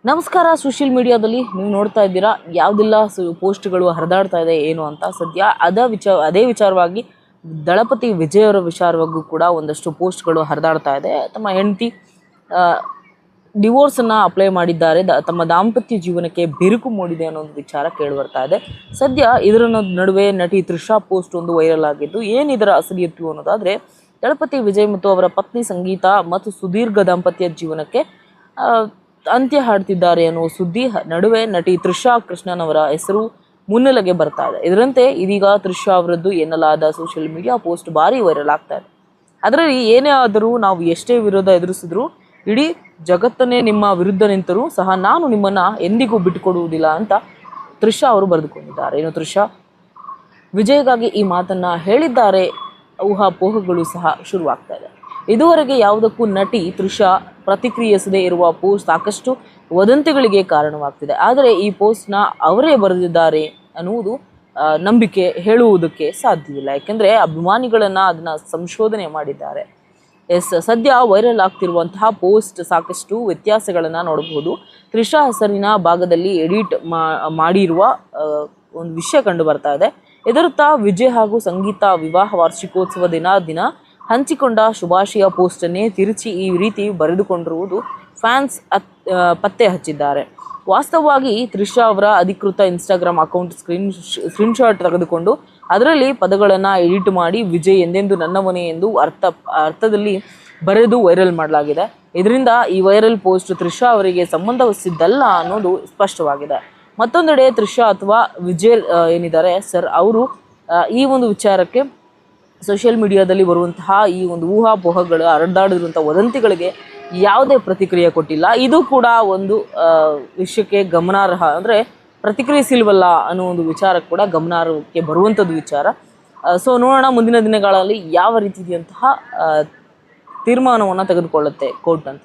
ನಮಸ್ಕಾರ. ಸೋಷಿಯಲ್ ಮೀಡಿಯಾದಲ್ಲಿ ನೀವು ನೋಡ್ತಾ ಇದ್ದೀರಾ ಯಾವುದೆಲ್ಲ ಪೋಸ್ಟ್ಗಳು ಹರಿದಾಡ್ತಾ ಇದೆ ಏನು ಅಂತ. ಸದ್ಯ ಅದೇ ವಿಚಾರವಾಗಿ ದಳಪತಿ ವಿಜಯ್ ಅವರ ವಿಚಾರವಾಗೂ ಕೂಡ ಒಂದಷ್ಟು ಪೋಸ್ಟ್ಗಳು ಹರಿದಾಡ್ತಾ ಇದೆ. ತಮ್ಮ ಹೆಂಡತಿ ಡಿವೋರ್ಸನ್ನು ಅಪ್ಲೈ ಮಾಡಿದ್ದಾರೆ, ತಮ್ಮ ದಾಂಪತ್ಯ ಜೀವನಕ್ಕೆ ಬಿರುಕು ಮೂಡಿದೆ ಅನ್ನೋ ಒಂದು ವಿಚಾರ ಕೇಳಿಬರ್ತಾ ಇದೆ. ಸದ್ಯ ಇದರ ನಡುವೆ ನಟಿ ತ್ರಿಷಾ ಪೋಸ್ಟ್ ಒಂದು ವೈರಲ್ ಆಗಿದ್ದು, ಏನಿದರ ಅಸಲಿಯತ್ತು ಅನ್ನೋದಾದರೆ, ದಳಪತಿ ವಿಜಯ್ ಮತ್ತು ಅವರ ಪತ್ನಿ ಸಂಗೀತ ಮತ್ತು ಸುದೀರ್ಘ ದಾಂಪತ್ಯ ಜೀವನಕ್ಕೆ ಅಂತ್ಯ ಹಾಡ್ತಿದ್ದಾರೆ ಅನ್ನುವ ಸುದ್ದಿ ನಡುವೆ ನಟಿ ತ್ರಿಷಾ ಕೃಷ್ಣನ್ ಅವರ ಹೆಸರು ಮುನ್ನೆಲೆಗೆ ಬರ್ತಾ ಇದೆ. ಇದರಂತೆ ಇದೀಗ ತ್ರಿಷಾ ಅವರದ್ದು ಎನ್ನಲಾದ ಸೋಷಿಯಲ್ ಮೀಡಿಯಾ ಪೋಸ್ಟ್ ಭಾರಿ ವೈರಲ್ ಆಗ್ತಾ ಇದೆ. ಅದರಲ್ಲಿ ಏನೇ ಆದರೂ, ನಾವು ಎಷ್ಟೇ ವಿರೋಧ ಎದುರಿಸಿದ್ರು, ಇಡೀ ಜಗತ್ತನ್ನೇ ನಿಮ್ಮ ವಿರುದ್ಧ ನಿಂತರೂ ಸಹ ನಾನು ನಿಮ್ಮನ್ನು ಎಂದಿಗೂ ಬಿಟ್ಟುಕೊಡುವುದಿಲ್ಲ ಅಂತ ತ್ರಿಷಾ ಅವರು ಬರೆದುಕೊಂಡಿದ್ದಾರೆ. ಇನ್ನು ತ್ರಿಷಾ ವಿಜಯ್ಗಾಗಿ ಈ ಮಾತನ್ನು ಹೇಳಿದ್ದಾರೆ. ಊಹಾಪೋಹಗಳು ಸಹ ಶುರುವಾಗ್ತಾ ಇದೆ. ಇದುವರೆಗೆ ಯಾವುದಕ್ಕೂ ನಟಿ ತ್ರಿಷಾ ಪ್ರತಿಕ್ರಿಯಿಸದೇ ಇರುವ ಪೋಸ್ಟ್ ಸಾಕಷ್ಟು ವದಂತಿಗಳಿಗೆ ಕಾರಣವಾಗ್ತಿದೆ. ಆದರೆ ಈ ಪೋಸ್ಟ್ನ ಅವರೇ ಬರೆದಿದ್ದಾರೆ ಅನ್ನುವುದು ನಂಬಿಕೆ ಹೇಳುವುದಕ್ಕೆ ಸಾಧ್ಯವಿಲ್ಲ. ಯಾಕೆಂದರೆ ಅಭಿಮಾನಿಗಳನ್ನು ಅದನ್ನು ಸಂಶೋಧನೆ ಮಾಡಿದ್ದಾರೆ. ಸದ್ಯ ವೈರಲ್ ಆಗ್ತಿರುವಂತಹ ಪೋಸ್ಟ್ ಸಾಕಷ್ಟು ವ್ಯತ್ಯಾಸಗಳನ್ನು ನೋಡಬಹುದು. ತ್ರಿಷಾ ಹೆಸರಿನ ಭಾಗದಲ್ಲಿ ಎಡಿಟ್ ಮಾಡಿರುವ ಒಂದು ವಿಷಯ ಕಂಡು ಬರ್ತಾ ಇದೆ. ಇದರತ್ತ ವಿಜಯ್ ಹಾಗೂ ಸಂಗೀತ ವಿವಾಹ ವಾರ್ಷಿಕೋತ್ಸವ ದಿನ ಹಂಚಿಕೊಂಡ ಶುಭಾಶಯ ಪೋಸ್ಟನ್ನೇ ತಿರುಚಿ ಈ ರೀತಿ ಬರೆದುಕೊಂಡಿರುವುದು ಫ್ಯಾನ್ಸ್ ಪತ್ತೆ ಹಚ್ಚಿದ್ದಾರೆ. ವಾಸ್ತವವಾಗಿ ತ್ರಿಷಾ ಅವರ ಅಧಿಕೃತ ಇನ್ಸ್ಟಾಗ್ರಾಮ್ ಅಕೌಂಟ್ ಸ್ಕ್ರೀನ್ಶಾಟ್ ತೆಗೆದುಕೊಂಡು ಅದರಲ್ಲಿ ಪದಗಳನ್ನು ಎಡಿಟ್ ಮಾಡಿ ವಿಜಯ್ ಎಂದೆಂದು ನನ್ನವನೇ ಎಂದು ಅರ್ಥದಲ್ಲಿ ಬರೆದು ವೈರಲ್ ಮಾಡಲಾಗಿದೆ. ಇದರಿಂದ ಈ ವೈರಲ್ ಪೋಸ್ಟ್ ತ್ರಿಷಾ ಅವರಿಗೆ ಸಂಬಂಧಿಸಿದ್ದಲ್ಲ ಅನ್ನೋದು ಸ್ಪಷ್ಟವಾಗಿದೆ. ಮತ್ತೊಂದೆಡೆ ತ್ರಿಷಾ ಅಥವಾ ವಿಜಯ್ ಏನಿದ್ದಾರೆ ಸರ್, ಅವರು ಈ ಒಂದು ವಿಚಾರಕ್ಕೆ ಸೋಷಿಯಲ್ ಮೀಡಿಯಾದಲ್ಲಿ ಬರುವಂತಹ ಈ ಒಂದು ಊಹಾಪೋಹಗಳು ಹರಿದಾಡಿರುವಂಥ ವದಂತಿಗಳಿಗೆ ಯಾವುದೇ ಪ್ರತಿಕ್ರಿಯೆ ಕೊಟ್ಟಿಲ್ಲ. ಇದು ಕೂಡ ಒಂದು ವಿಷಯಕ್ಕೆ ಗಮನಾರ್ಹ, ಅಂದರೆ ಪ್ರತಿಕ್ರಿಯಿಸಿಲ್ವಲ್ಲ ಅನ್ನೋ ಒಂದು ವಿಚಾರ ಕೂಡ ಗಮನಾರ್ಹಕ್ಕೆ ಬರುವಂಥದ್ದು ವಿಚಾರ. ಸೊ ನೋಡೋಣ ಮುಂದಿನ ದಿನಗಳಲ್ಲಿ ಯಾವ ರೀತಿಯಾದಂತಹ ತೀರ್ಮಾನವನ್ನು ತೆಗೆದುಕೊಳ್ಳುತ್ತೆ ಕೋರ್ಟ್ ಅಂತ.